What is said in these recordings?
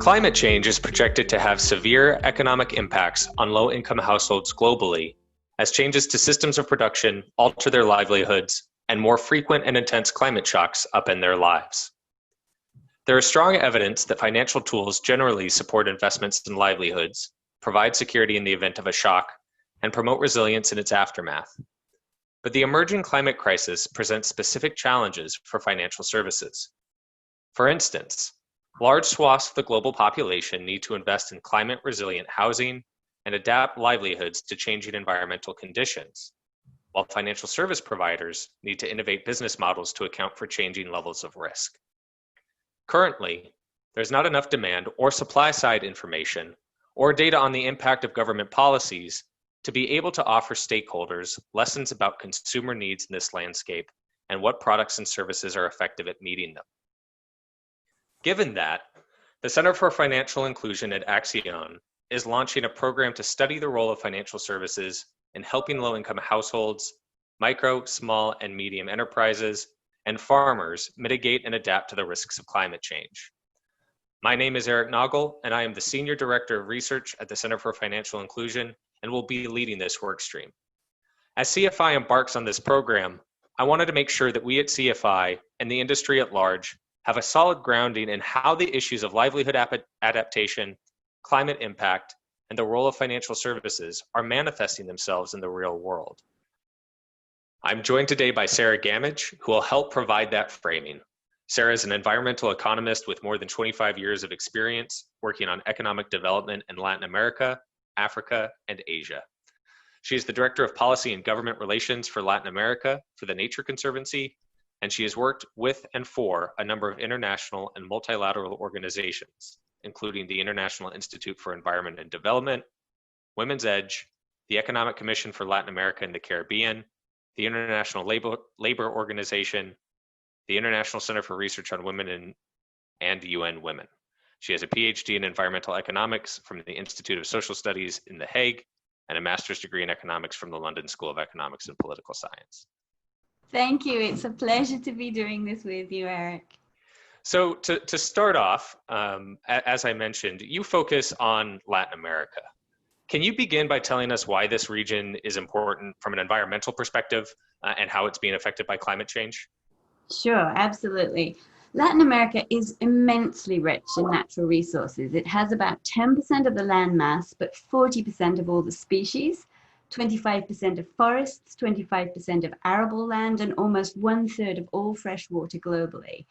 Climate change is projected to have severe economic impacts on low-income households globally, as changes to systems of production alter their livelihoods and more frequent and intense climate shocks upend their lives. There is strong evidence that financial tools generally support investments in livelihoods, provide security in the event of a shock, and promote resilience in its aftermath. But the emerging climate crisis presents specific challenges for financial services. For instance, large swaths of the global population need to invest in climate-resilient housing and adapt livelihoods to changing environmental conditions, while financial service providers need to innovate business models to account for changing levels of risk. Currently, there's not enough demand or supply-side information or data on the impact of government policies to be able to offer stakeholders lessons about consumer needs in this landscape and what products and services are effective at meeting them. Given that, the Center for Financial Inclusion at Axion is launching a program to study the role of financial services in helping low-income households, micro, small, and medium enterprises, and farmers mitigate and adapt to the risks of climate change. My name is Eric Noggle, and I am the Senior Director of Research at the Center for Financial Inclusion and will be leading this work stream. As CFI embarks on this program, I wanted to make sure that we at CFI and the industry at large have a solid grounding in how the issues of livelihood adaptation, climate impact, and the role of financial services are manifesting themselves in the real world. I'm joined today by Sarah Gamage, who will help provide that framing. Sarah is an environmental economist with more than 25 years of experience working on economic development in Latin America, Africa, and Asia. She is the Director of Policy and Government Relations for Latin America for the Nature Conservancy, and she has worked with and for a number of international and multilateral organizations, including the International Institute for Environment and Development, Women's Edge, the Economic Commission for Latin America and the Caribbean, the International Labor Organization, the International Center for Research on Women and UN Women. She has a PhD in environmental economics from the Institute of Social Studies in The Hague and a master's degree in economics from the London School of Economics and Political Science. Thank you. It's a pleasure to be doing this with you, Eric. So to start off, as I mentioned, you focus on Latin America. Can you begin by telling us why this region is important from an environmental perspective and how it's being affected by climate change? Sure, absolutely. Latin America is immensely rich in natural resources. It has about 10% of the land mass, but 40% of all the species, 25% of forests, 25% of arable land, and almost 1/3 of all fresh water globally.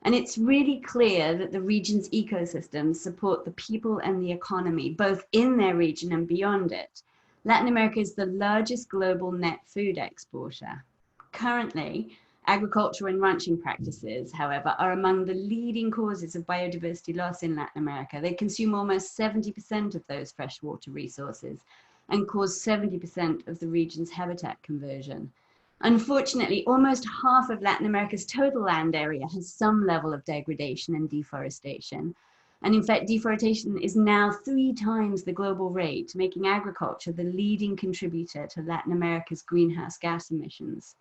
And it's really clear that the region's ecosystems support the people and the economy, both in their region and beyond it. Latin America is the largest global net food exporter. Currently, agriculture and ranching practices, however, are among the leading causes of biodiversity loss in Latin America. They consume almost 70% of those freshwater resources and cause 70% of the region's habitat conversion. Unfortunately, almost half of Latin America's total land area has some level of degradation and deforestation. And in fact, deforestation is now 3 times the global rate, making agriculture the leading contributor to Latin America's greenhouse gas emissions.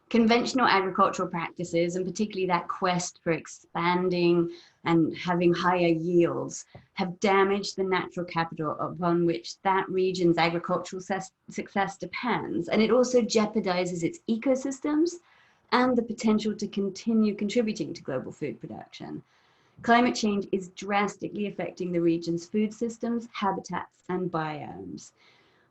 Conventional agricultural practices, and particularly that quest for expanding and having higher yields, have damaged the natural capital upon which that region's agricultural success depends. And it also jeopardizes its ecosystems and the potential to continue contributing to global food production. Climate change is drastically affecting the region's food systems, habitats, and biomes.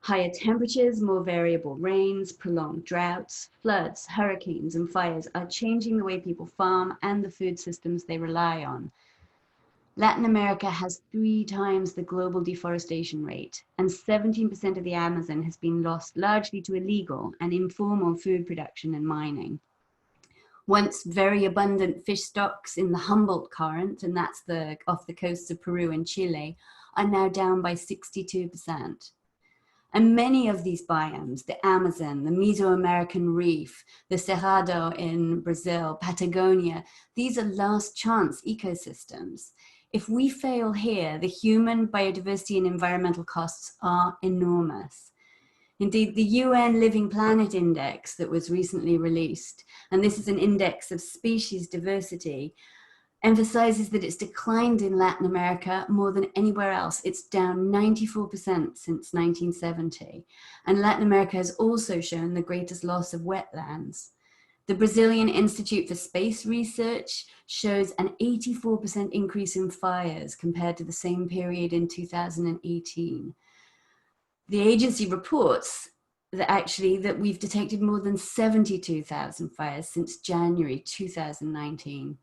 Higher temperatures, more variable rains, prolonged droughts, floods, hurricanes, and fires are changing the way people farm and the food systems they rely on. Latin America has 3 times the global deforestation rate, and 17% of the Amazon has been lost largely to illegal and informal food production and mining. Once very abundant fish stocks in the Humboldt Current, and that's off the coasts of Peru and Chile, are now down by 62%. And many of these biomes, the Amazon, the Mesoamerican Reef, the Cerrado in Brazil, Patagonia, these are last chance ecosystems. If we fail here, the human, biodiversity, and environmental costs are enormous. Indeed, the UN Living Planet Index that was recently released, and this is an index of species diversity, emphasizes that it's declined in Latin America more than anywhere else. It's down 94% since 1970. And Latin America has also shown the greatest loss of wetlands. The Brazilian Institute for Space Research shows an 84% increase in fires compared to the same period in 2018. The agency reports that we've detected more than 72,000 fires since January 2019.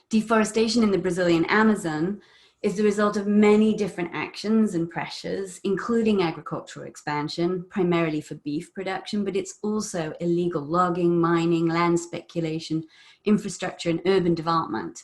Deforestation in the Brazilian Amazon is the result of many different actions and pressures, including agricultural expansion, primarily for beef production, but it's also illegal logging, mining, land speculation, infrastructure, and urban development.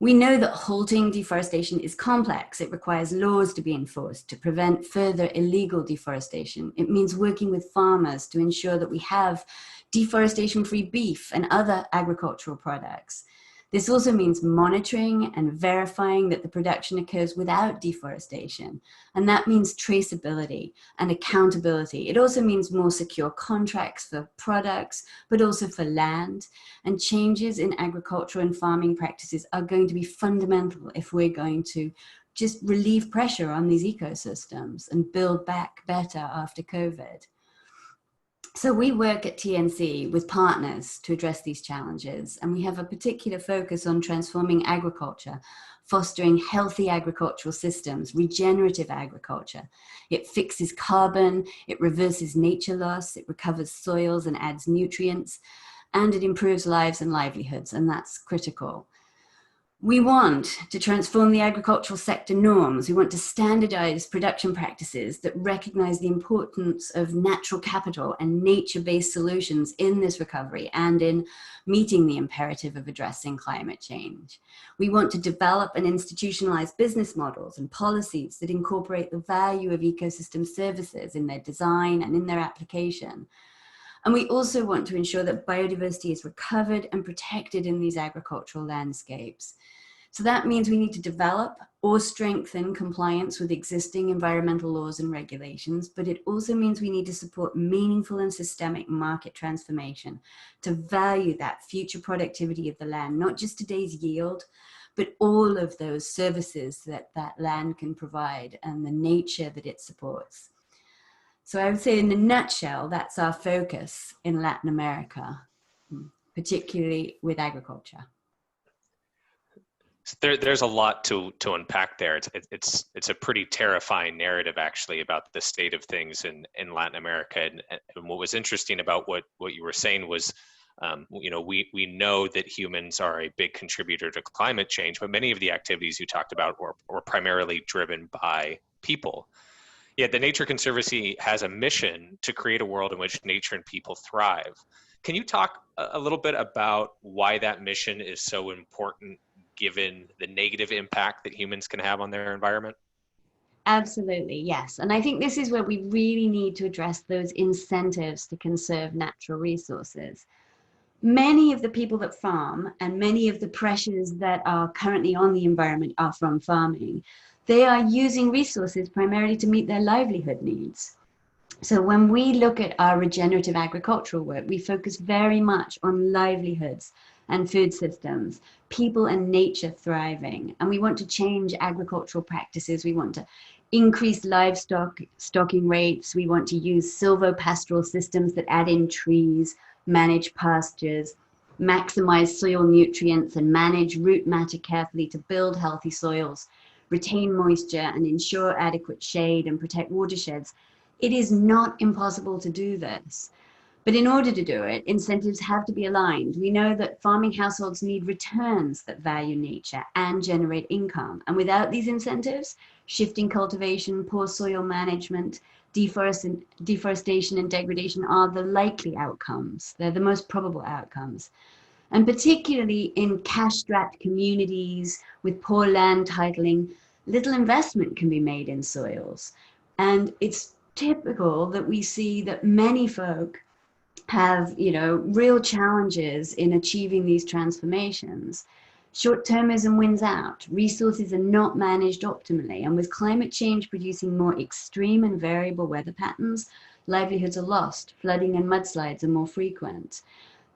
We know that halting deforestation is complex. It requires laws to be enforced to prevent further illegal deforestation. It means working with farmers to ensure that we have deforestation-free beef and other agricultural products. This also means monitoring and verifying that the production occurs without deforestation. And that means traceability and accountability. It also means more secure contracts for products, but also for land. And changes in agricultural and farming practices are going to be fundamental if we're going to just relieve pressure on these ecosystems and build back better after COVID. So we work at TNC with partners to address these challenges, and we have a particular focus on transforming agriculture, fostering healthy agricultural systems, regenerative agriculture. It fixes carbon, it reverses nature loss, it recovers soils and adds nutrients, and it improves lives and livelihoods, and that's critical. We want to transform the agricultural sector norms. We want to standardize production practices that recognize the importance of natural capital and nature-based solutions in this recovery and in meeting the imperative of addressing climate change. We want to develop and institutionalize business models and policies that incorporate the value of ecosystem services in their design and in their application. And we also want to ensure that biodiversity is recovered and protected in these agricultural landscapes. So that means we need to develop or strengthen compliance with existing environmental laws and regulations, but it also means we need to support meaningful and systemic market transformation to value that future productivity of the land, not just today's yield, but all of those services that that land can provide and the nature that it supports. So I would say in a nutshell, that's our focus in Latin America, particularly with agriculture. There's a lot to unpack there. It's a pretty terrifying narrative, actually, about the state of things in Latin America. And what was interesting about what you were saying was, we know that humans are a big contributor to climate change, but many of the activities you talked about were primarily driven by people. Yet the Nature Conservancy has a mission to create a world in which nature and people thrive. Can you talk a little bit about why that mission is so important, given the negative impact that humans can have on their environment? Absolutely, yes. And I think this is where we really need to address those incentives to conserve natural resources. Many of the people that farm and many of the pressures that are currently on the environment are from farming. They are using resources primarily to meet their livelihood needs. So when we look at our regenerative agricultural work, we focus very much on livelihoods and food systems, people and nature thriving. And we want to change agricultural practices. We want to increase livestock stocking rates. We want to use silvopastoral systems that add in trees, manage pastures, maximize soil nutrients, and manage root matter carefully to build healthy soils, retain moisture, and ensure adequate shade and protect watersheds. It is not impossible to do this. But in order to do it, incentives have to be aligned. We know that farming households need returns that value nature and generate income. And without these incentives, shifting cultivation, poor soil management, deforestation and degradation are the likely outcomes. They're the most probable outcomes. And particularly in cash-strapped communities with poor land titling, little investment can be made in soils. And it's typical that we see that many folk have, real challenges in achieving these transformations. Short-termism wins out. Resources are not managed optimally. And with climate change producing more extreme and variable weather patterns, livelihoods are lost. Flooding and mudslides are more frequent.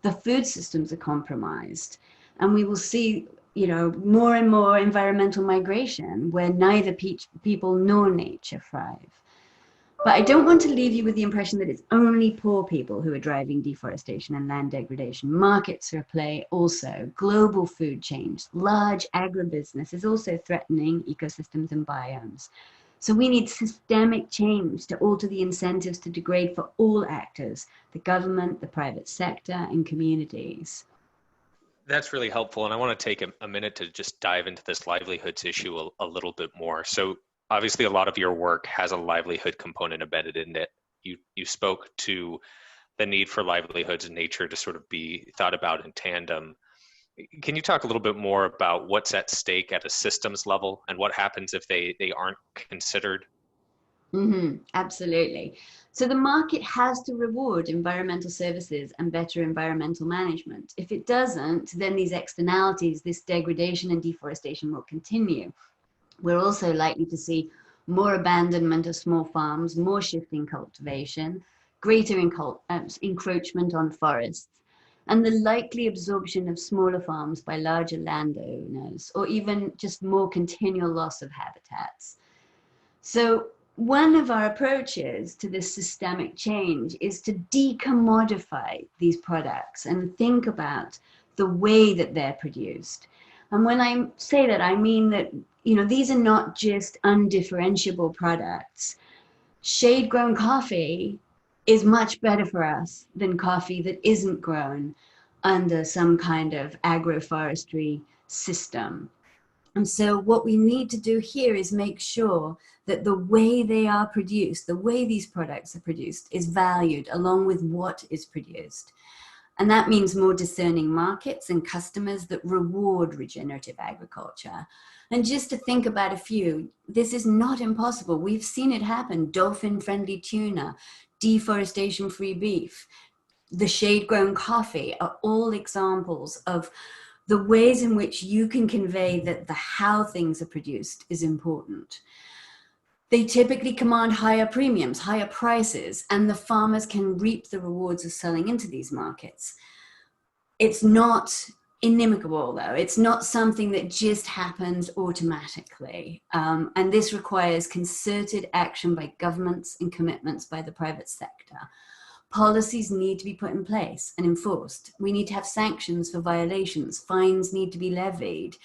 The food systems are compromised. And we will see, more and more environmental migration where neither people nor nature thrive. But I don't want to leave you with the impression that it's only poor people who are driving deforestation and land degradation. Markets are at play also. Global food chains, large agribusiness is also threatening ecosystems and biomes. So we need systemic change to alter the incentives to degrade for all actors, the government, the private sector, and communities. That's really helpful. And I want to take a minute to just dive into this livelihoods issue a little bit more. So obviously a lot of your work has a livelihood component embedded in it. You spoke to the need for livelihoods and nature to sort of be thought about in tandem. Can you talk a little bit more about what's at stake at a systems level and what happens if they aren't considered? Absolutely. So the market has to reward environmental services and better environmental management. If it doesn't, then these externalities, this degradation and deforestation will continue. We're also likely to see more abandonment of small farms, more shifting cultivation, greater encroachment on forests, and the likely absorption of smaller farms by larger landowners, or even just more continual loss of habitats. So one of our approaches to this systemic change is to decommodify these products and think about the way that they're produced. And when I say that, I mean that, these are not just undifferentiable products. Shade-grown coffee is much better for us than coffee that isn't grown under some kind of agroforestry system. And so what we need to do here is make sure that the way they are produced, the way these products are produced, is valued along with what is produced. And that means more discerning markets and customers that reward regenerative agriculture. And just to think about a few, this is not impossible. We've seen it happen. Dolphin-friendly tuna, deforestation-free beef, the shade-grown coffee are all examples of the ways in which you can convey that the how things are produced is important. They typically command higher premiums, higher prices, and the farmers can reap the rewards of selling into these markets. It's not inimical, though. It's not something that just happens automatically. And this requires concerted action by governments and commitments by the private sector. Policies need to be put in place and enforced. We need to have sanctions for violations. Fines need to be levied.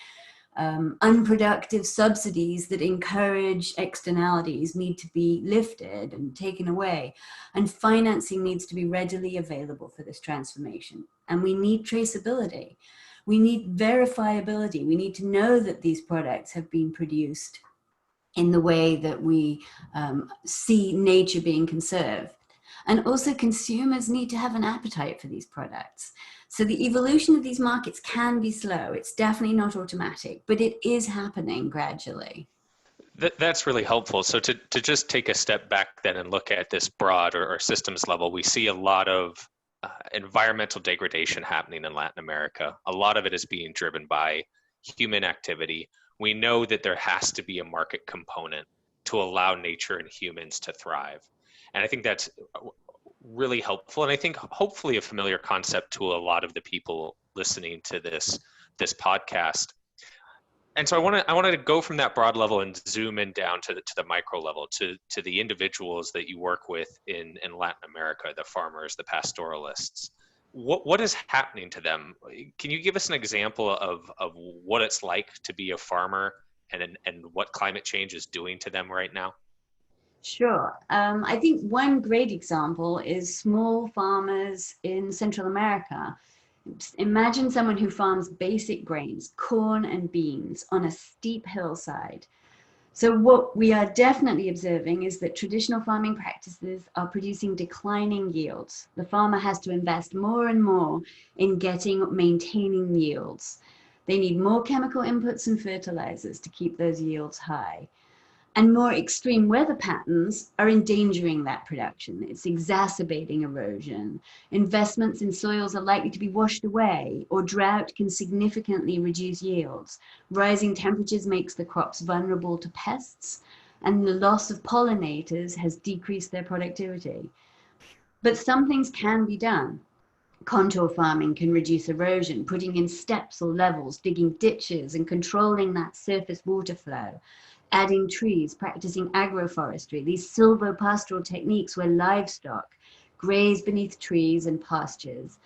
Unproductive subsidies that encourage externalities need to be lifted and taken away. And financing needs to be readily available for this transformation. And we need traceability. We need verifiability. We need to know that these products have been produced in the way that we see nature being conserved. And also consumers need to have an appetite for these products. So the evolution of these markets can be slow. It's definitely not automatic, but it is happening gradually. That's really helpful. So to just take a step back then and look at this broad or systems level, we see a lot of environmental degradation happening in Latin America. A lot of it is being driven by human activity. We know that there has to be a market component to allow nature and humans to thrive. And I think that's really helpful. And I think hopefully a familiar concept to a lot of the people listening to this podcast. And so I wanted to go from that broad level and zoom in down to the micro level, to the individuals that you work with in Latin America, the farmers, the pastoralists. What is happening to them? Can you give us an example of what it's like to be a farmer and what climate change is doing to them right now? Sure. I think one great example is small farmers in Central America. Imagine someone who farms basic grains, corn and beans, on a steep hillside. So what we are definitely observing is that traditional farming practices are producing declining yields. The farmer has to invest more and more in maintaining yields. They need more chemical inputs and fertilizers to keep those yields high. And more extreme weather patterns are endangering that production. It's exacerbating erosion. Investments in soils are likely to be washed away, or drought can significantly reduce yields. Rising temperatures makes the crops vulnerable to pests, and the loss of pollinators has decreased their productivity. But some things can be done. Contour farming can reduce erosion, putting in steps or levels, digging ditches and controlling that surface water flow, adding trees, practicing agroforestry, these silvopastoral techniques where livestock graze beneath trees and pastures,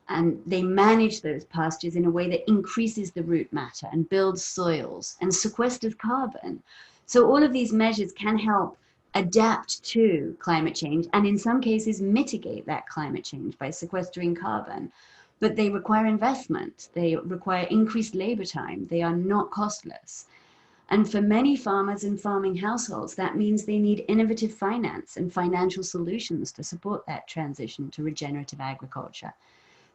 and they manage those pastures in a way that increases the root matter and builds soils and sequesters carbon. So all of these measures can help adapt to climate change and in some cases mitigate that climate change by sequestering carbon. But they require investment, they require increased labor time, they are not costless. And for many farmers and farming households, that means they need innovative finance and financial solutions to support that transition to regenerative agriculture.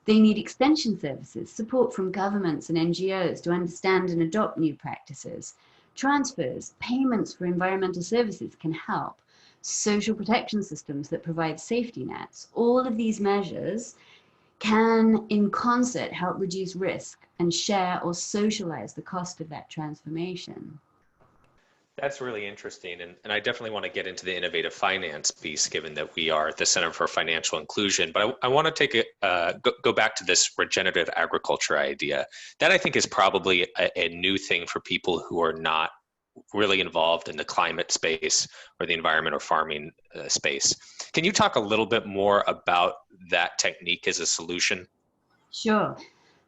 They need extension services, support from governments and NGOs to understand and adopt new practices. Transfers, payments for environmental services can help. Social protection systems that provide safety nets. All of these measures can, in concert, help reduce risk and share or socialize the cost of that transformation. That's really interesting. And I definitely want to get into the innovative finance piece, given that we are at the Center for Financial Inclusion. But I want to take it, go back to this regenerative agriculture idea. That I think is probably a new thing for people who are not really involved in the climate space or the environment or farming space. Can you talk a little bit more about that technique as a solution? Sure.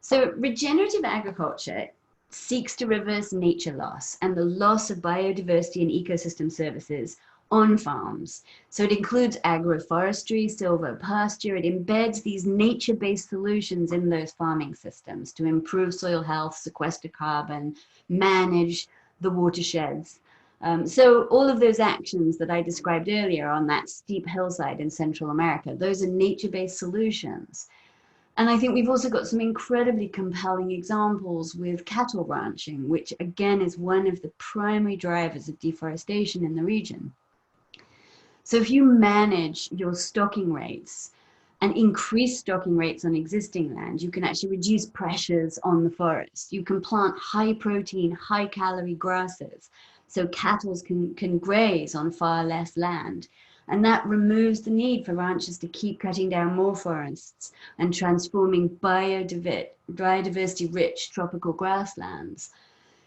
So regenerative agriculture seeks to reverse nature loss and the loss of biodiversity and ecosystem services on farms. So it includes agroforestry, silvopasture, it embeds these nature-based solutions in those farming systems to improve soil health, sequester carbon, manage the watersheds. So all of those actions that I described earlier on that steep hillside in Central America, those are nature-based solutions. And I think we've also got some incredibly compelling examples with cattle ranching, which again is one of the primary drivers of deforestation in the region. So if you manage your stocking rates and increase stocking rates on existing land, you can actually reduce pressures on the forest. You can plant high protein, high calorie grasses so cattle can graze on far less land. And that removes the need for ranchers to keep cutting down more forests and transforming biodiversity-rich tropical grasslands.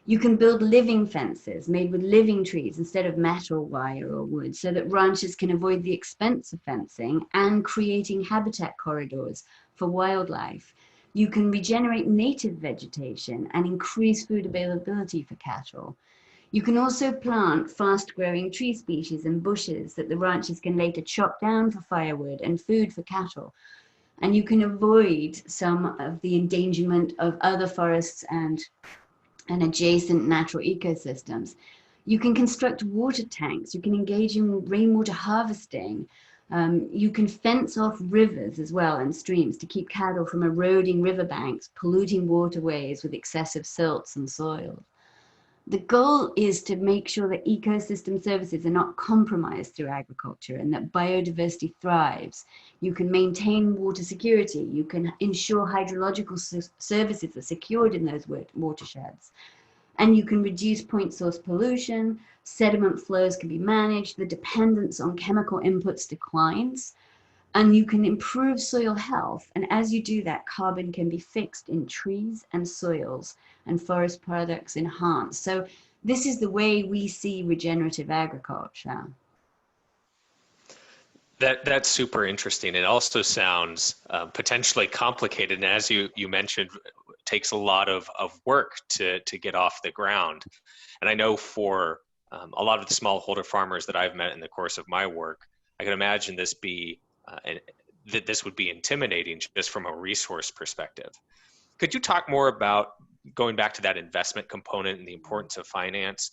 You can build living fences made with living trees instead of metal wire or wood so that ranchers can avoid the expense of fencing and creating habitat corridors for wildlife. You can regenerate native vegetation and increase food availability for cattle. You can also plant fast-growing tree species and bushes that the ranchers can later chop down for firewood and food for cattle. And you can avoid some of the endangerment of other forests and adjacent natural ecosystems. You can construct water tanks. You can engage in rainwater harvesting. You can fence off rivers as well and streams to keep cattle from eroding riverbanks, polluting waterways with excessive silts and soil. The goal is to make sure that ecosystem services are not compromised through agriculture and that biodiversity thrives. You can maintain water security. You can ensure hydrological services are secured in those watersheds. And you can reduce point source pollution, sediment flows can be managed, the dependence on chemical inputs declines, and you can improve soil health. And as you do that, carbon can be fixed in trees and soils and forest products enhanced. So this is the way we see regenerative agriculture. That's super interesting. It also sounds potentially complicated, and as you mentioned, takes a lot of work to get off the ground. And I know for a lot of the smallholder farmers that I've met in the course of my work, I can imagine this would be intimidating just from a resource perspective. Could you talk more about going back to that investment component and the importance of finance?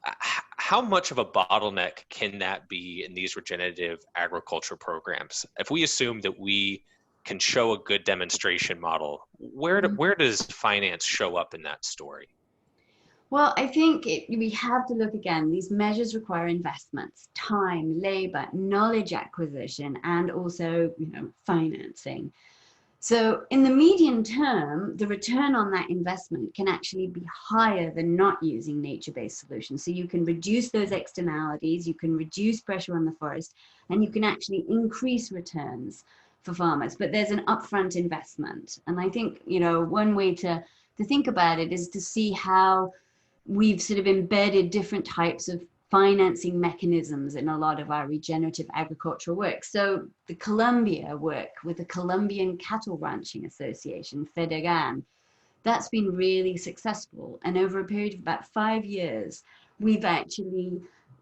How much of a bottleneck can that be in these regenerative agriculture programs? If we assume that we can show a good demonstration model, where does finance show up in that story? Well, I think we have to look again. These measures require investments, time, labor, knowledge acquisition, and also, financing. So in the medium term, the return on that investment can actually be higher than not using nature-based solutions. So you can reduce those externalities, you can reduce pressure on the forest, and you can actually increase returns for farmers, but there's an upfront investment. And I think, you know, one way to think about it is to see how we've sort of embedded different types of financing mechanisms in a lot of our regenerative agricultural work. So the Colombia work with the Colombian Cattle Ranching Association, FEDERAN, that's been really successful. And over a period of about 5 years, we've actually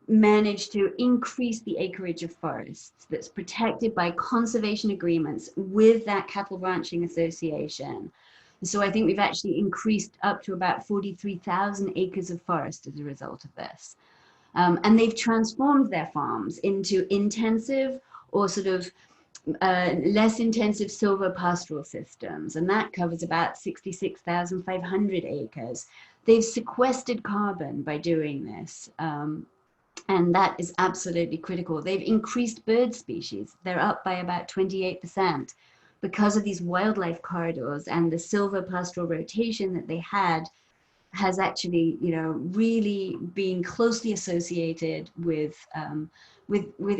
managed to increase the acreage of forests that's protected by conservation agreements with that cattle ranching association. So I think we've actually increased up to about 43,000 acres of forest as a result of this. And they've transformed their farms into intensive or sort of less intensive silvopastoral systems, and that covers about 66,500 acres. They've sequestered carbon by doing this, and that is absolutely critical. They've increased bird species. They're up by about 28% because of these wildlife corridors, and the silvopastoral rotation that they had has actually, you know, really been closely associated with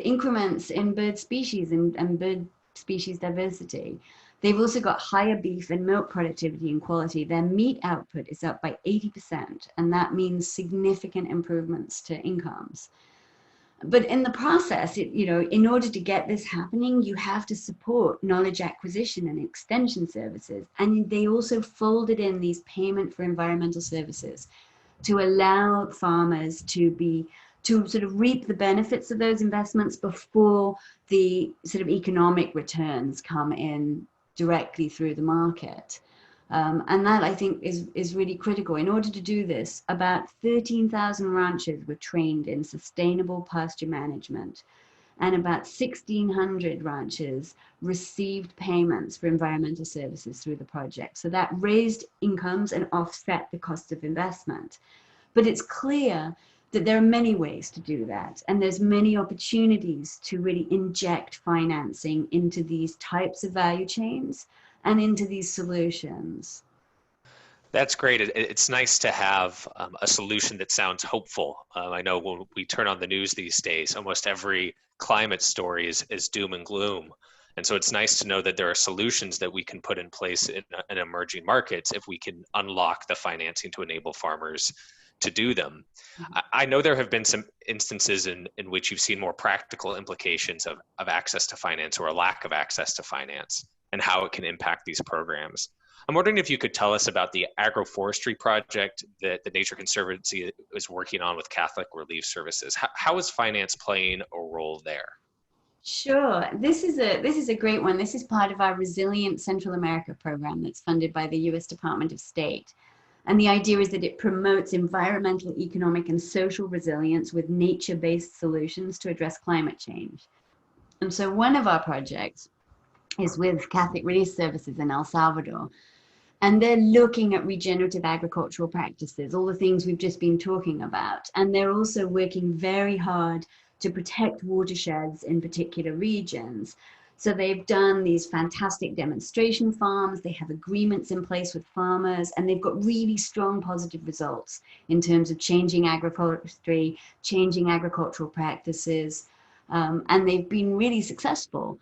increments in bird species and bird species diversity. They've also got higher beef and milk productivity and quality. Their meat output is up by 80%, and that means significant improvements to incomes. But in the process, you know, in order to get this happening, you have to support knowledge acquisition and extension services. And they also folded in these payment for environmental services to allow farmers to sort of reap the benefits of those investments before the sort of economic returns come in directly through the market. And that, I think, is really critical. In order to do this, about 13,000 ranchers were trained in sustainable pasture management, and about 1,600 ranchers received payments for environmental services through the project. So that raised incomes and offset the cost of investment. But it's clear that there are many ways to do that, and there's many opportunities to really inject financing into these types of value chains and into these solutions. That's great. It's nice to have a solution that sounds hopeful. I know when we turn on the news these days, almost every climate story is doom and gloom. And so it's nice to know that there are solutions that we can put in place in emerging markets if we can unlock the financing to enable farmers to do them. I know there have been some instances in which you've seen more practical implications of access to finance or a lack of access to finance and how it can impact these programs. I'm wondering if you could tell us about the Agroforestry project that the Nature Conservancy is working on with Catholic Relief Services. How is finance playing a role there? Sure. This is a great one. This is part of our Resilient Central America program that's funded by the US Department of State. And the idea is that it promotes environmental, economic, and social resilience with nature-based solutions to address climate change. And so one of our projects is with Catholic Relief Services in El Salvador. And they're looking at regenerative agricultural practices, all the things we've just been talking about. And they're also working very hard to protect watersheds in particular regions. So they've done these fantastic demonstration farms, they have agreements in place with farmers, and they've got really strong positive results in terms of changing agroforestry, changing agricultural practices, and they've been really successful.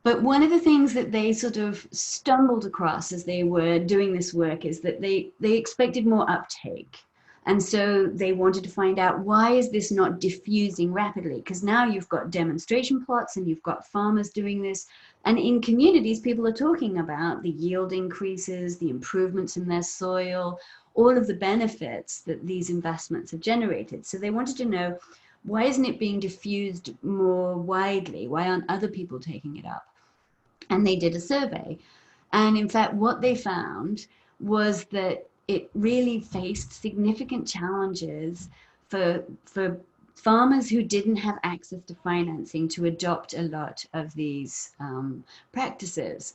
But one of the things that they sort of stumbled across as they were doing this work is that they expected more uptake. And so they wanted to find out, why is this not diffusing rapidly? Because now you've got demonstration plots and you've got farmers doing this. And in communities, people are talking about the yield increases, the improvements in their soil, all of the benefits that these investments have generated. So they wanted to know, why isn't it being diffused more widely? Why aren't other people taking it up? And they did a survey. And in fact, what they found was that it really faced significant challenges for farmers who didn't have access to financing to adopt a lot of these practices.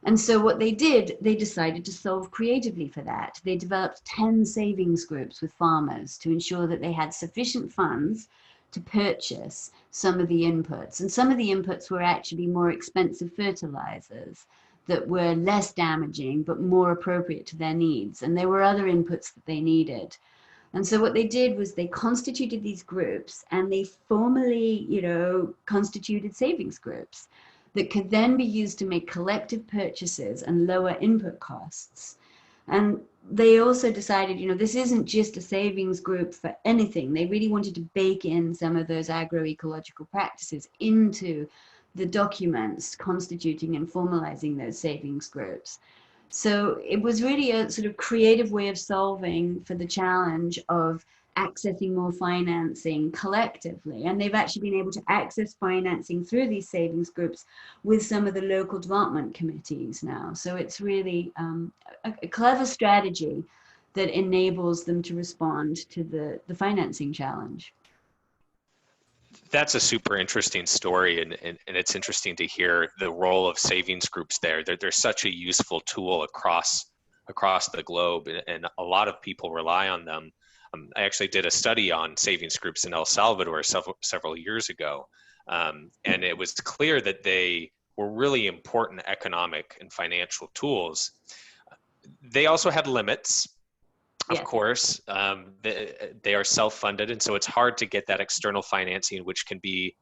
And so what they did, they decided to solve creatively for that. They developed 10 savings groups with farmers to ensure that they had sufficient funds to purchase some of the inputs. And some of the inputs were actually more expensive fertilizers that were less damaging, but more appropriate to their needs. And there were other inputs that they needed. And so what they did was they constituted these groups, and they formally, constituted savings groups. that could then be used to make collective purchases and lower input costs. And they also decided, this isn't just a savings group for anything. They really wanted to bake in some of those agroecological practices into the documents constituting and formalizing those savings groups. So it was really a sort of creative way of solving for the challenge of accessing more financing collectively. And they've actually been able to access financing through these savings groups with some of the local development committees now. So it's really a clever strategy that enables them to respond to the financing challenge. That's a super interesting story, and it's interesting to hear the role of savings groups there. They're such a useful tool across the globe, and a lot of people rely on them. I actually did a study on savings groups in El Salvador several years ago, and it was clear that they were really important economic and financial tools. They also had limits. Of course, they are self-funded, and so it's hard to get that external financing, which can be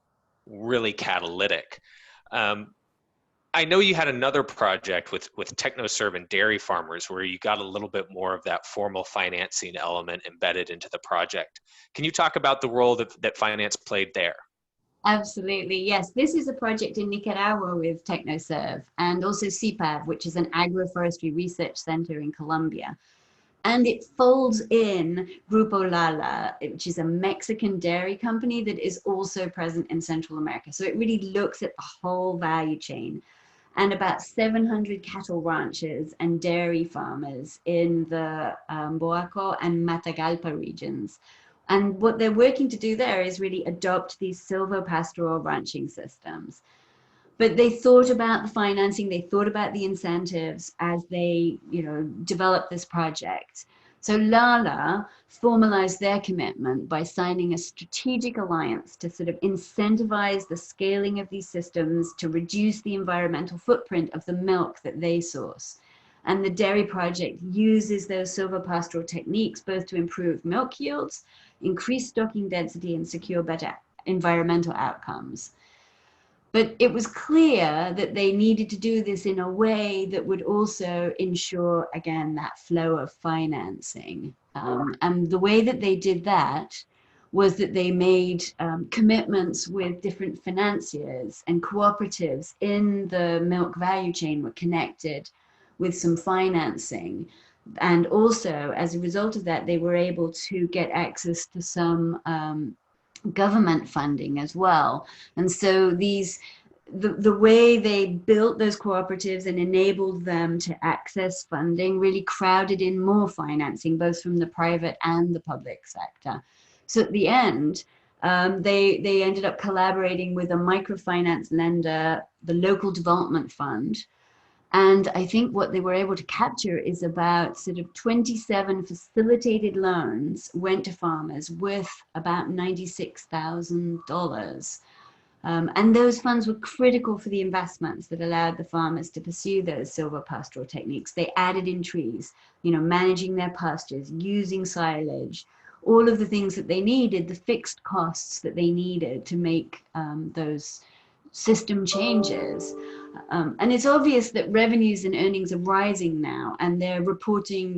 really catalytic. I know you had another project with TechnoServe and dairy farmers where you got a little bit more of that formal financing element embedded into the project. Can you talk about the role that finance played there? Absolutely, yes. This is a project in Nicaragua with TechnoServe and also CPAV, which is an agroforestry research center in Colombia. And it folds in Grupo Lala, which is a Mexican dairy company that is also present in Central America. So it really looks at the whole value chain. And about 700 cattle ranchers and dairy farmers in the Boaco and Matagalpa regions. And what they're working to do there is really adopt these silvopastoral ranching systems. But they thought about the financing, they thought about the incentives as they, developed this project. So Lala formalized their commitment by signing a strategic alliance to sort of incentivize the scaling of these systems to reduce the environmental footprint of the milk that they source. And the dairy project uses those silvopastoral techniques both to improve milk yields, increase stocking density, and secure better environmental outcomes. But it was clear that they needed to do this in a way that would also ensure, again, that flow of financing. And the way that they did that was that they made commitments with different financiers, and cooperatives in the milk value chain were connected with some financing. And also, as a result of that, they were able to get access to some government funding as well. And so the way they built those cooperatives and enabled them to access funding really crowded in more financing, both from the private and the public sector. So at the end, they ended up collaborating with a microfinance lender, the local development fund. And I think what they were able to capture is about sort of 27 facilitated loans went to farmers worth about $96,000. And those funds were critical for the investments that allowed the farmers to pursue those silvopastoral techniques. They added in trees, managing their pastures, using silage, all of the things that they needed, the fixed costs that they needed to make those system changes. And it's obvious that revenues and earnings are rising now, and they're reporting,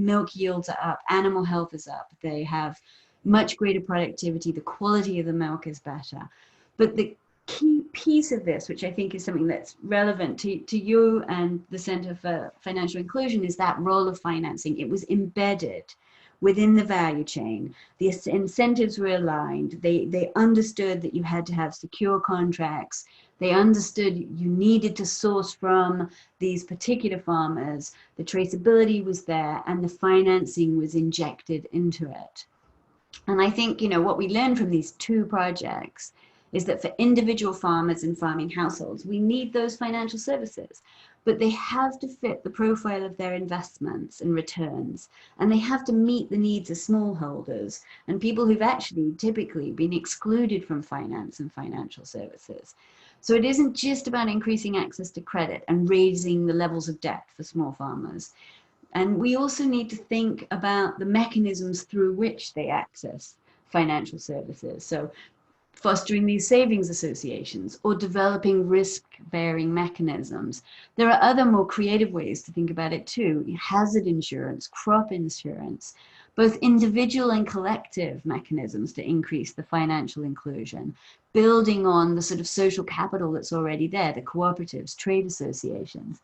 milk yields are up, animal health is up, they have much greater productivity, the quality of the milk is better. But the key piece of this, which I think is something that's relevant to you and the Center for Financial Inclusion, is that role of financing. It was embedded within the value chain. The incentives were aligned. They understood that you had to have secure contracts. They understood you needed to source from these particular farmers. The traceability was there, and the financing was injected into it. And I think, what we learned from these two projects is that for individual farmers and farming households, we need those financial services, but they have to fit the profile of their investments and returns, and they have to meet the needs of smallholders and people who've actually typically been excluded from finance and financial services. So it isn't just about increasing access to credit and raising the levels of debt for small farmers. And we also need to think about the mechanisms through which they access financial services. So fostering these savings associations, or developing risk-bearing mechanisms. There are other more creative ways to think about it too. Hazard insurance, crop insurance, both individual and collective mechanisms to increase the financial inclusion, building on the sort of social capital that's already there, the cooperatives, trade associations.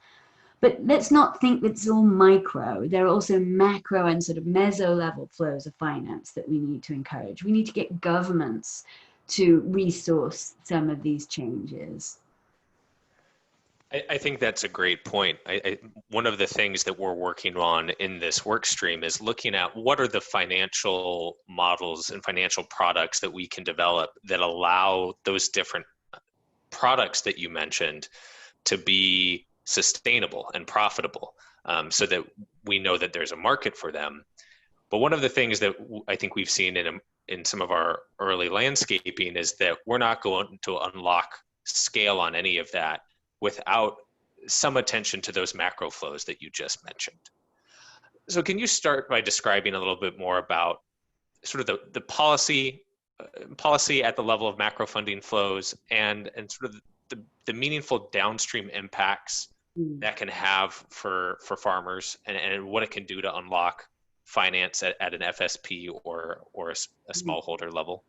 But let's not think that it's all micro. There are also macro and sort of meso level flows of finance that we need to encourage. We need to get governments to resource some of these changes. I think that's a great point. One of the things that we're working on in this work stream is looking at what are the financial models and financial products that we can develop that allow those different products that you mentioned to be sustainable and profitable, so that we know that there's a market for them. But one of the things that I think we've seen in some of our early landscaping is that we're not going to unlock scale on any of that without some attention to those macro flows that you just mentioned. So can you start by describing a little bit more about sort of the policy at the level of macro funding flows and sort of the meaningful downstream impacts that can have for farmers and what it can do to unlock finance at an FSP or a smallholder level?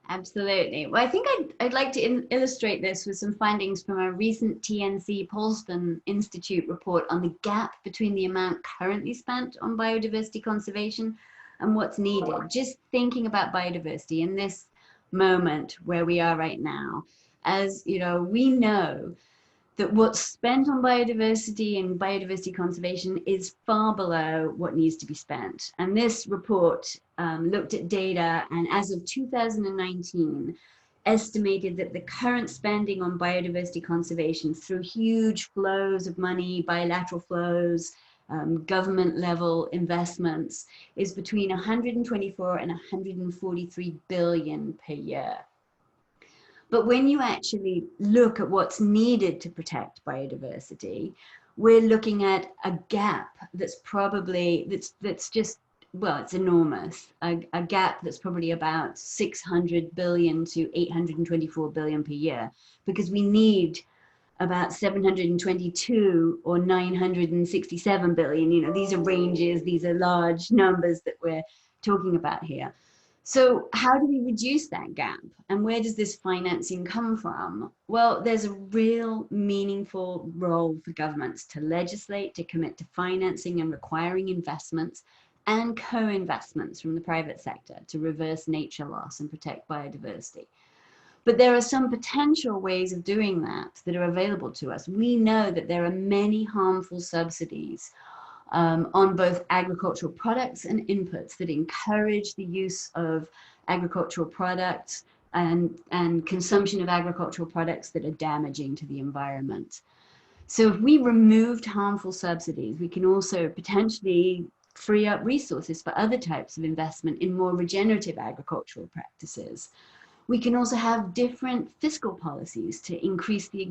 Absolutely. Well, I think I'd like to illustrate this with some findings from a recent TNC Polston Institute report on the gap between the amount currently spent on biodiversity conservation and what's needed. Just thinking about biodiversity in this moment where we are right now, as you know, we know that what's spent on biodiversity and biodiversity conservation is far below what needs to be spent. And this report looked at data, and as of 2019, estimated that the current spending on biodiversity conservation through huge flows of money, bilateral flows, government level investments is between 124 and 143 billion per year. But when you actually look at what's needed to protect biodiversity, we're looking at a gap that's probably, that's just, well, it's enormous. A gap that's probably about 600 billion to 824 billion per year, because we need about 722 or 967 billion. You know, these are ranges, these are large numbers that we're talking about here. So how do we reduce that gap? And where does this financing come from? Well, there's a real meaningful role for governments to legislate, to commit to financing and requiring investments and co-investments from the private sector to reverse nature loss and protect biodiversity. But there are some potential ways of doing that are available to us. We know that there are many harmful subsidies on both agricultural products and inputs that encourage the use of agricultural products and consumption of agricultural products that are damaging to the environment. So if we removed harmful subsidies, we can also potentially free up resources for other types of investment in more regenerative agricultural practices. We can also have different fiscal policies to increase the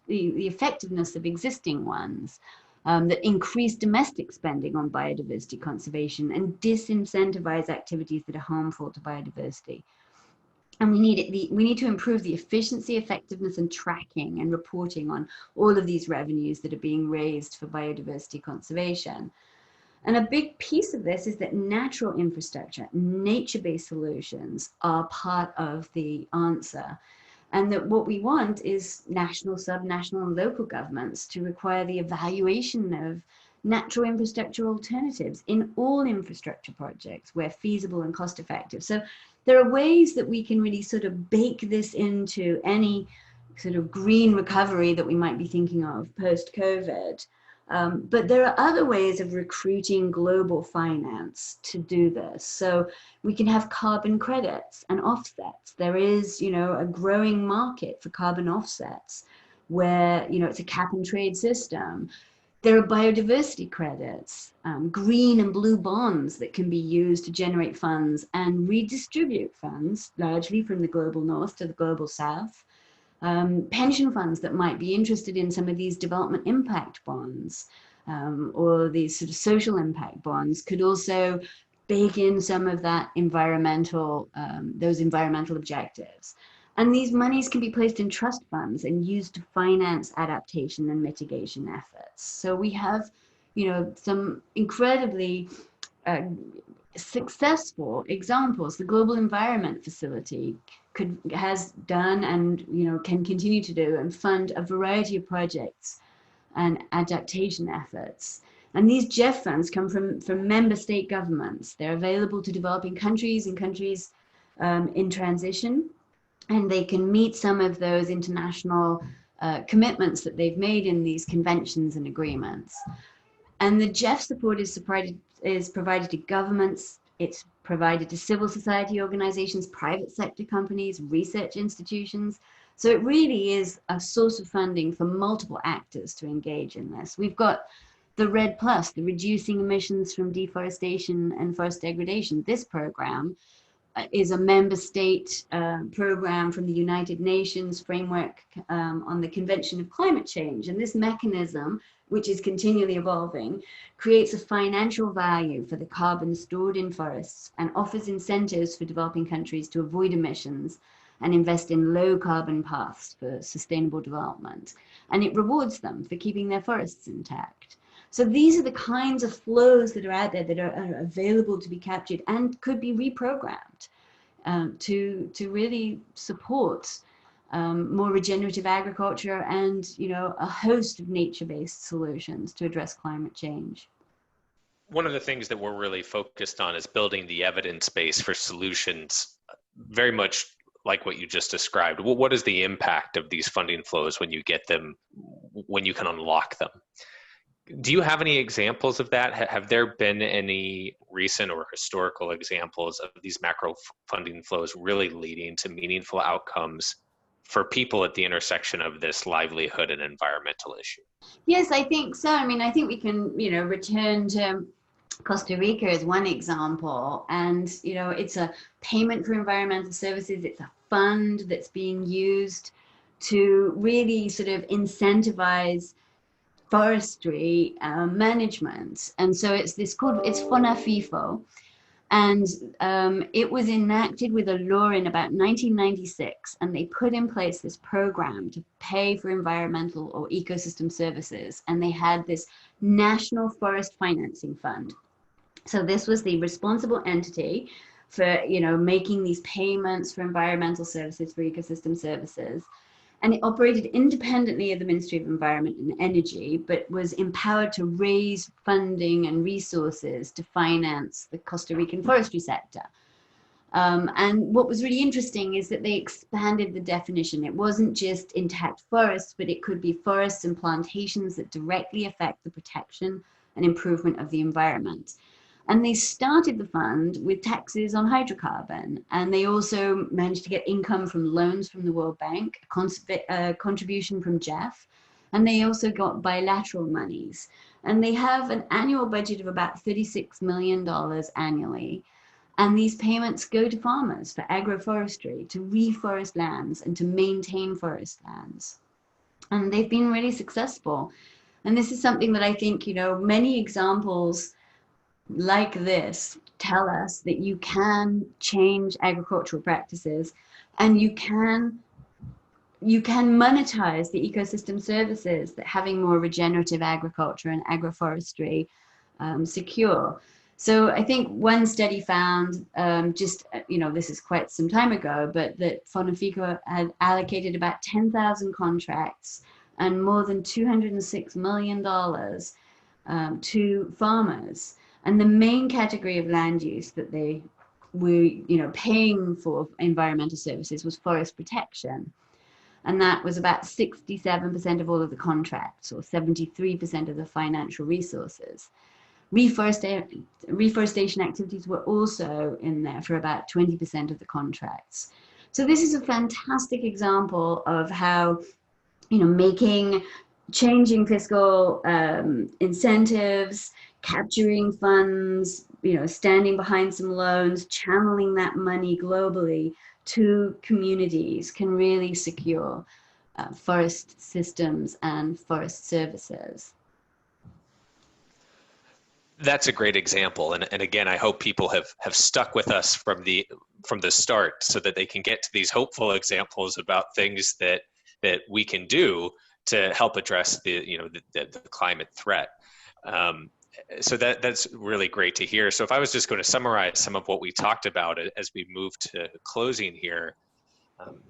effectiveness of existing ones. That increase domestic spending on biodiversity conservation and disincentivize activities that are harmful to biodiversity. And we need to improve the efficiency, effectiveness, and tracking and reporting on all of these revenues that are being raised for biodiversity conservation. And a big piece of this is that natural infrastructure, nature-based solutions are part of the answer. And that what we want is national, subnational, and local governments to require the evaluation of natural infrastructure alternatives in all infrastructure projects where feasible and cost effective. So there are ways that we can really sort of bake this into any sort of green recovery that we might be thinking of post-COVID. But there are other ways of recruiting global finance to do this. So we can have carbon credits and offsets. There is, you know, a growing market for carbon offsets where, you know, it's a cap and trade system. There are biodiversity credits, green and blue bonds that can be used to generate funds and redistribute funds, largely from the global north to the global south. Pension funds that might be interested in some of these development impact bonds or these sort of social impact bonds could also bake in some of that environmental, those environmental objectives. And these monies can be placed in trust funds and used to finance adaptation and mitigation efforts. So we have, some incredibly successful examples. The Global Environment Facility has done and can continue to do and fund a variety of projects and adaptation efforts. And these GEF funds come from member state governments. They're available to developing countries and countries in transition, and they can meet some of those international commitments that they've made in these conventions and agreements. And the GEF support is provided to governments, it's provided to civil society organizations, private sector companies, research institutions. So it really is a source of funding for multiple actors to engage in this. We've got the RED Plus, the Reducing Emissions from Deforestation and Forest Degradation. This program is a member state program from the United Nations framework on the Convention of Climate Change. And this mechanism, which is continually evolving, creates a financial value for the carbon stored in forests and offers incentives for developing countries to avoid emissions and invest in low carbon paths for sustainable development. And it rewards them for keeping their forests intact. So these are the kinds of flows that are out there that are available to be captured and could be reprogrammed to really support more regenerative agriculture and a host of nature-based solutions to address climate change. One of the things that we're really focused on is building the evidence base for solutions, very much like what you just described. What is the impact of these funding flows when you get them, when you can unlock them? Do you have any examples of that? Have there been any recent or historical examples of these macro funding flows really leading to meaningful outcomes for people at the intersection of this livelihood and environmental issue? Yes, I think so. I mean, I think we can, return to Costa Rica as one example. And, it's a payment for environmental services. It's a fund that's being used to really sort of incentivize forestry management. And so it's FONAFIFO. And it was enacted with a law in about 1996, and they put in place this program to pay for environmental or ecosystem services. And they had this National Forest Financing Fund. So this was the responsible entity for, making these payments for environmental services, for ecosystem services. And it operated independently of the Ministry of Environment and Energy, but was empowered to raise funding and resources to finance the Costa Rican forestry sector. And what was really interesting is that they expanded the definition. It wasn't just intact forests, but it could be forests and plantations that directly affect the protection and improvement of the environment. And they started the fund with taxes on hydrocarbon. And they also managed to get income from loans from the World Bank, a contribution from GEF. And they also got bilateral monies. And they have an annual budget of about $36 million annually. And these payments go to farmers for agroforestry, to reforest lands and to maintain forest lands. And they've been really successful. And this is something that I think, many examples like this tell us that you can change agricultural practices and you can monetize the ecosystem services that having more regenerative agriculture and agroforestry secure. So I think one study found this is quite some time ago, but that FONAFIFO had allocated about 10,000 contracts and more than $206 million to farmers. And the main category of land use that they were, paying for environmental services was forest protection. And that was about 67% of all of the contracts, or 73% of the financial resources. Reforestation activities were also in there for about 20% of the contracts. So this is a fantastic example of how, changing fiscal incentives, capturing funds, standing behind some loans, channeling that money globally to communities can really secure forest systems and forest services. That's a great example. And again, I hope people have stuck with us from the start so that they can get to these hopeful examples about things that we can do to help address the climate threat. So that's really great to hear. So if I was just going to summarize some of what we talked about as we move to closing here,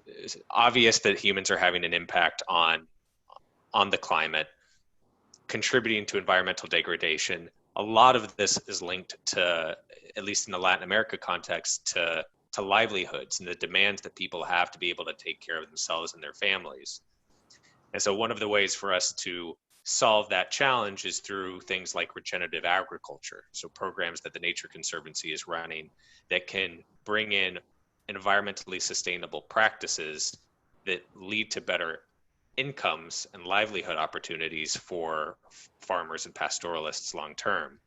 it's obvious that humans are having an impact on the climate, contributing to environmental degradation. A lot of this is linked to, at least in the Latin America context, to livelihoods and the demands that people have to be able to take care of themselves and their families. And so one of the ways for us to solve that challenge is through things like regenerative agriculture. So programs that the Nature Conservancy is running that can bring in environmentally sustainable practices that lead to better incomes and livelihood opportunities for farmers and pastoralists long term.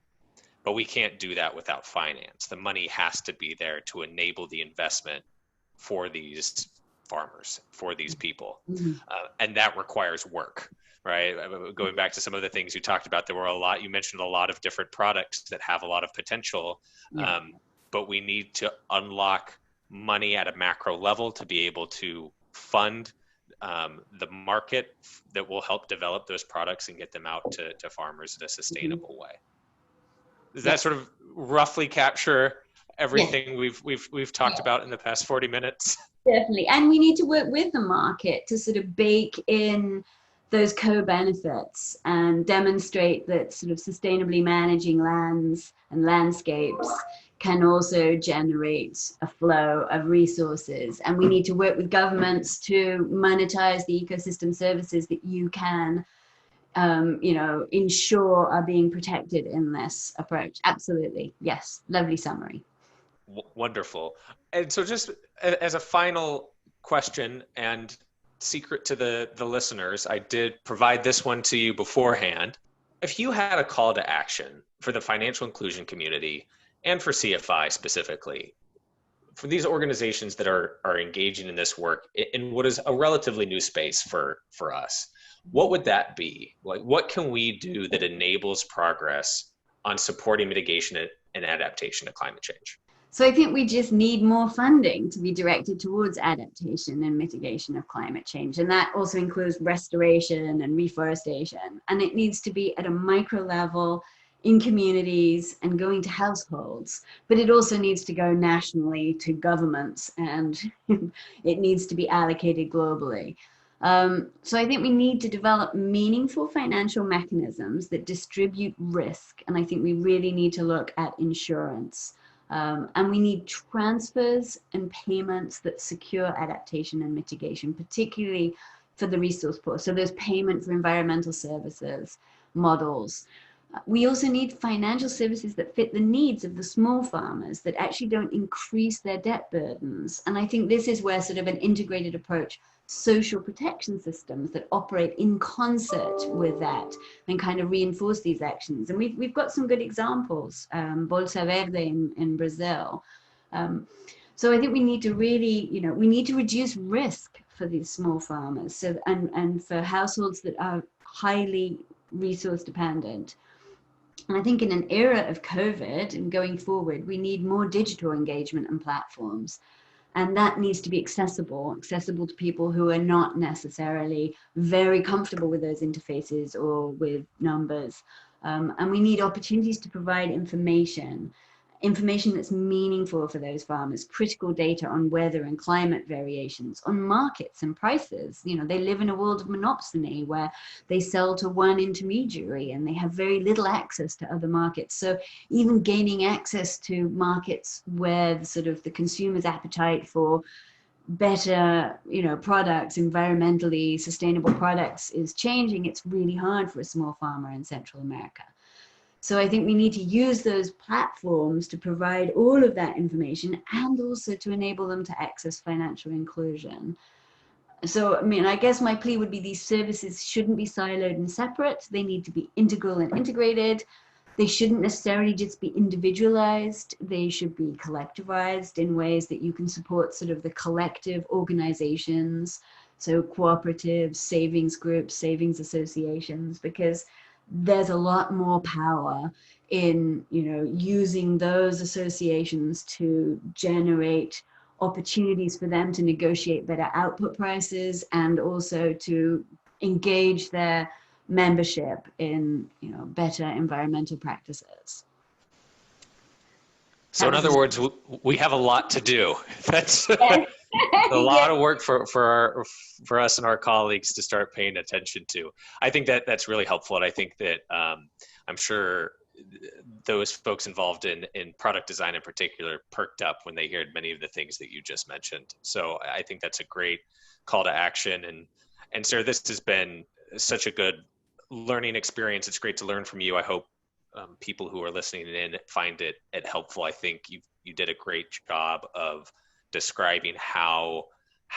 But we can't do that without finance. The money has to be there to enable the investment for these farmers, for these people. And that requires work, right? Going back to some of the things you talked about, you mentioned a lot of different products that have a lot of potential, but we need to unlock money at a macro level to be able to fund the market that will help develop those products and get them out to farmers in a sustainable way. Does that sort of roughly capture everything we've talked about in the past 40 minutes? Definitely. And we need to work with the market to sort of bake in those co-benefits and demonstrate that sort of sustainably managing lands and landscapes can also generate a flow of resources. And we need to work with governments to monetize the ecosystem services that you can, ensure are being protected in this approach. Absolutely. Yes. Lovely summary. Wonderful. And so just as a final question and secret to the listeners, I did provide this one to you beforehand. If you had a call to action for the financial inclusion community and for CFI specifically, for these organizations that are engaging in this work in what is a relatively new space for us, what would that be? Like, what can we do that enables progress on supporting mitigation and adaptation to climate change? So I think we just need more funding to be directed towards adaptation and mitigation of climate change. And that also includes restoration and reforestation. And it needs to be at a micro level in communities and going to households, but it also needs to go nationally to governments, and it needs to be allocated globally. So I think we need to develop meaningful financial mechanisms that distribute risk. And I think we really need to look at insurance. And we need transfers and payments that secure adaptation and mitigation, particularly for the resource poor. So there's payment for environmental services models. We also need financial services that fit the needs of the small farmers, that actually don't increase their debt burdens. And I think this is where sort of an integrated approach, social protection systems that operate in concert with that and kind of reinforce these actions. And we've got some good examples, Bolsa Verde in Brazil. So I think we need to really, we need to reduce risk for these small farmers, so and for households that are highly resource dependent. And I think in an era of COVID and going forward, we need more digital engagement and platforms. And that needs to be accessible to people who are not necessarily very comfortable with those interfaces or with numbers. And we need opportunities to provide information that's meaningful for those farmers, critical data on weather and climate variations, on markets and prices. They live in a world of monopsony where they sell to one intermediary and they have very little access to other markets. So even gaining access to markets where the consumer's appetite for better, products, environmentally sustainable products is changing, it's really hard for a small farmer in Central America. So I think we need to use those platforms to provide all of that information and also to enable them to access financial inclusion. So, I guess my plea would be these services shouldn't be siloed and separate. They need to be integral and integrated. They shouldn't necessarily just be individualized. They should be collectivized in ways that you can support sort of the collective organizations, so cooperatives, savings groups, savings associations, because there's a lot more power in, using those associations to generate opportunities for them to negotiate better output prices, and also to engage their membership in, better environmental practices. So in other words, we have a lot to do. That's Yes. a lot of work for us and our colleagues to start paying attention to. I think that's really helpful, and I think that I'm sure those folks involved in product design in particular perked up when they heard many of the things that you just mentioned. So I think that's a great call to action. And Sarah, this has been such a good learning experience. It's great to learn from you. I hope people who are listening in find it helpful. I think you did a great job of describing how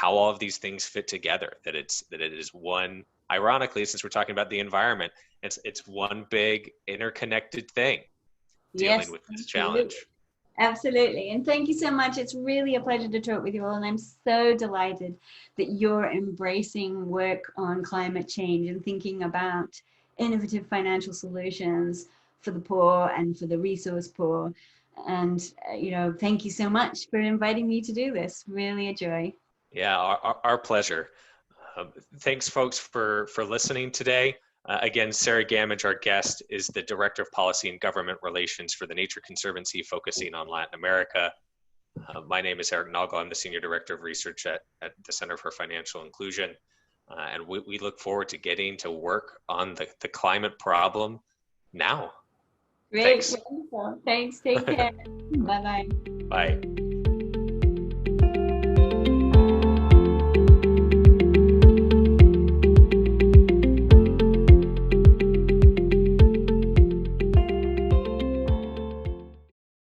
all of these things fit together. That it is one. Ironically, since we're talking about the environment, it's one big interconnected thing dealing with this challenge. Absolutely. And thank you so much. It's really a pleasure to talk with you all. And I'm so delighted that you're embracing work on climate change and thinking about innovative financial solutions for the poor and for the resource poor. And, thank you so much for inviting me to do this. Really a joy. Yeah, our pleasure. Thanks, folks, for listening today. Again, Sarah Gamage, our guest, is the Director of Policy and Government Relations for the Nature Conservancy, focusing on Latin America. My name is Eric Noggle. I'm the Senior Director of Research at the Center for Financial Inclusion. And we look forward to getting to work on the climate problem now. Great. Thanks. Wonderful. Thanks. Take care. Bye-bye. Bye.